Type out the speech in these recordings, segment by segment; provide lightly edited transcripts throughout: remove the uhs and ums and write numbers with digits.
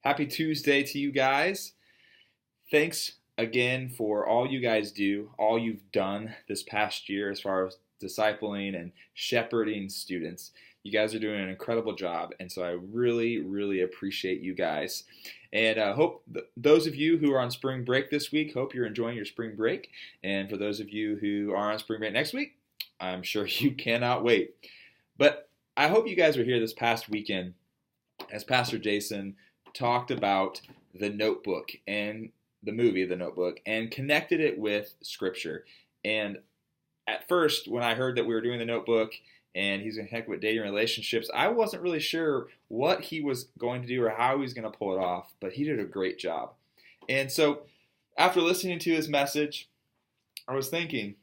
Happy Tuesday to you guys. Thanks again for all you guys do, all you've done this past year as far as discipling and shepherding students. You guys are doing an incredible job, and so I really, really appreciate you guys. And hope those of you who are on spring break this week, hope you're enjoying your spring break. And for those of you who are on spring break next week, I'm sure you cannot wait. But I hope you guys were here this past weekend as Pastor Jason talked about The Notebook and the movie The Notebook and connected it with Scripture. And at first, when I heard that we were doing The Notebook and he's going to connect with dating relationships, I wasn't really sure what he was going to do or how he was going to pull it off, but he did a great job. And so after listening to his message, I was thinking,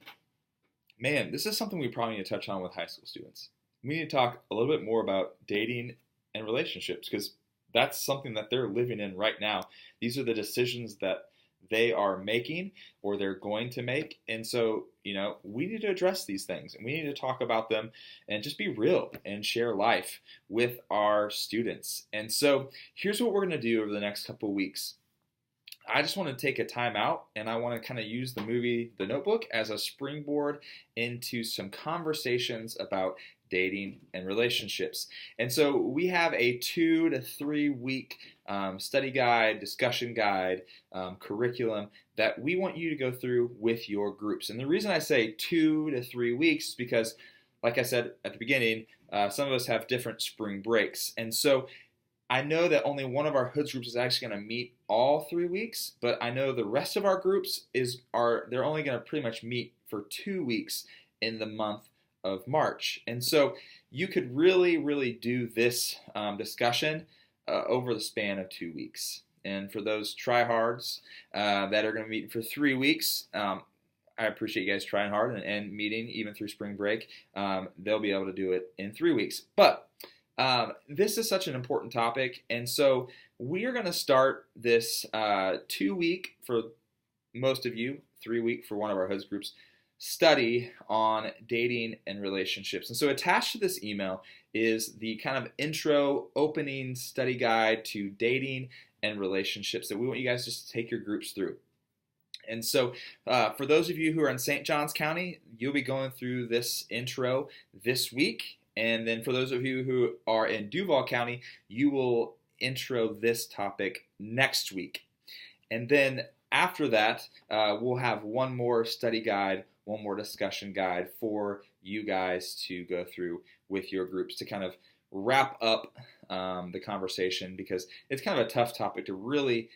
man, this is something we probably need to touch on with high school students. We need to talk a little bit more about dating and relationships because that's something that they're living in right now. These are the decisions that they are making or they're going to make. And so, we need to address these things and we need to talk about them and just be real and share life with our students. And so here's what we're going to do over the next couple of weeks. I just want to take a time out and I want to kind of use the movie The Notebook as a springboard into some conversations about dating and relationships. And so we have a 2 to 3 week study guide, discussion guide, curriculum that we want you to go through with your groups. And the reason I say 2 to 3 weeks is because, like I said at the beginning, some of us have different spring breaks. And so I know that only one of our Hoods groups is actually going to meet all 3 weeks, but I know the rest of our groups they're only going to pretty much meet for 2 weeks in the month of March. And so you could really, really do this discussion over the span of 2 weeks. And for those tryhards that are going to meet for 3 weeks, I appreciate you guys trying hard and meeting even through spring break. They'll be able to do it in 3 weeks. But this is such an important topic, and so we are going to start this 2 week for most of you, 3 week for one of our Hoods groups, study on dating and relationships. And so attached to this email is the kind of intro opening study guide to dating and relationships that we want you guys just to take your groups through. And so for those of you who are in St. Johns County, you'll be going through this intro this week. And then for those of you who are in Duval County, you will intro this topic next week. And then after that, we'll have one more study guide, one more discussion guide for you guys to go through with your groups to kind of wrap up the conversation, because it's kind of a tough topic to really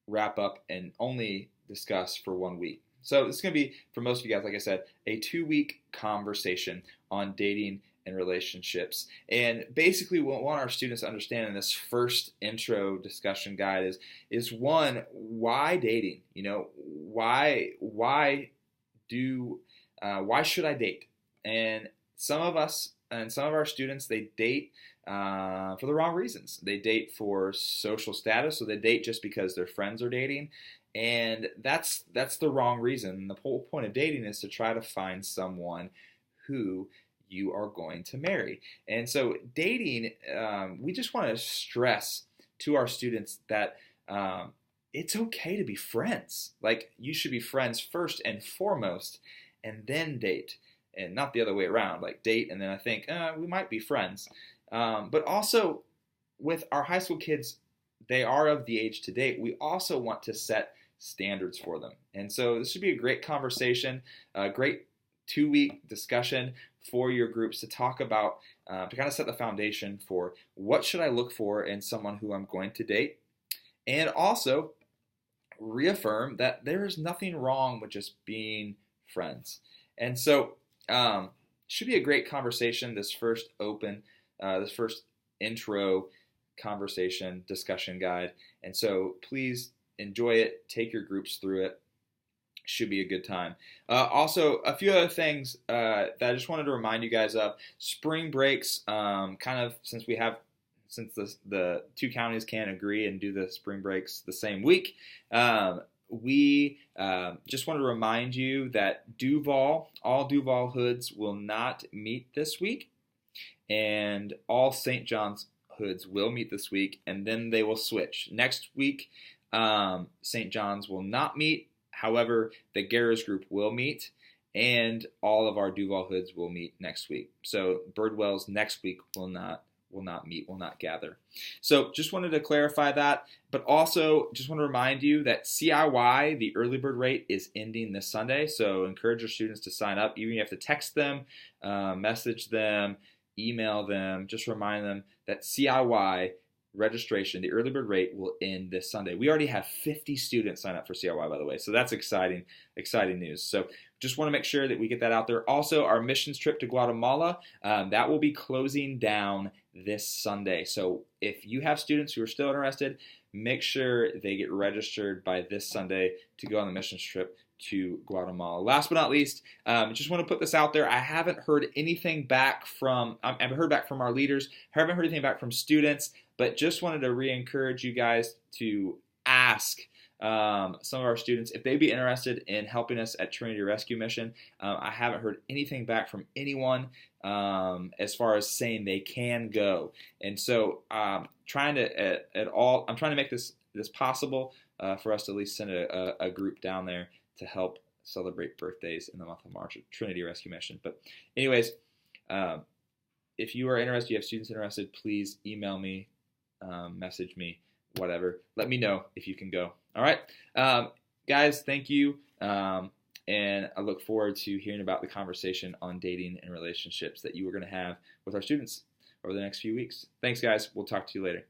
wrap up and only discuss for 1 week. So this is going to be, for most of you guys, like I said, a 2 week conversation on dating and relationships. And basically what we want our students to understand in this first intro discussion guide is one, why dating? Why should I date? And some of us and some of our students, they date for the wrong reasons. They date for social status, so they date just because their friends are dating. And that's the wrong reason. The whole point of dating is to try to find someone who you are going to marry. And so dating, we just want to stress to our students that it's okay to be friends. Like, you should be friends first and foremost, and then date, and not the other way around. Like, date and then I think we might be friends. But also with our high school kids, they are of the age to date. We also want to set standards for them. And so this should be a great conversation, a great 2 week discussion for your groups to talk about, to kind of set the foundation for what should I look for in someone who I'm going to date, and also reaffirm that there is nothing wrong with just being friends. And so should be a great conversation, this first intro conversation discussion guide. And so please enjoy it, take your groups through it. Should be a good time. Also, a few other things that I just wanted to remind you guys of. Spring breaks, kind of since the two counties can't agree and do the spring breaks the same week, we just want to remind you that all Duval Hoods will not meet this week, and all St. John's Hoods will meet this week, and then they will switch. Next week, St. John's will not meet. However, the Garrers group will meet, and all of our Duval Hoods will meet next week. So Birdwells next week will not meet, will not gather. So just wanted to clarify that, but also just want to remind you that CIY, the early bird rate, is ending this Sunday. So encourage your students to sign up. Even if you have to text them, message them, email them, just remind them that CIY registration, the early bird rate, will end this Sunday. We already have 50 students sign up for CIY, by the way, so that's exciting news. So just want to make sure that we get that out there. Also, our missions trip to Guatemala, that will be closing down this Sunday. So if you have students who are still interested, make sure they get registered by this Sunday to go on the missions trip to Guatemala. Last but not least, just want to put this out there. I haven't heard anything back from, I've heard back from our leaders. I haven't heard anything back from students, but just wanted to re-encourage you guys to ask some of our students if they'd be interested in helping us at Trinity Rescue Mission. I haven't heard anything back from anyone as far as saying they can go. And so I'm trying to make this possible for us to at least send a group down there to help celebrate birthdays in the month of March at Trinity Rescue Mission. But anyways, if you are interested, you have students interested, please email me, message me, whatever. Let me know if you can go. All right. Guys, thank you. And I look forward to hearing about the conversation on dating and relationships that you are going to have with our students over the next few weeks. Thanks, guys. We'll talk to you later.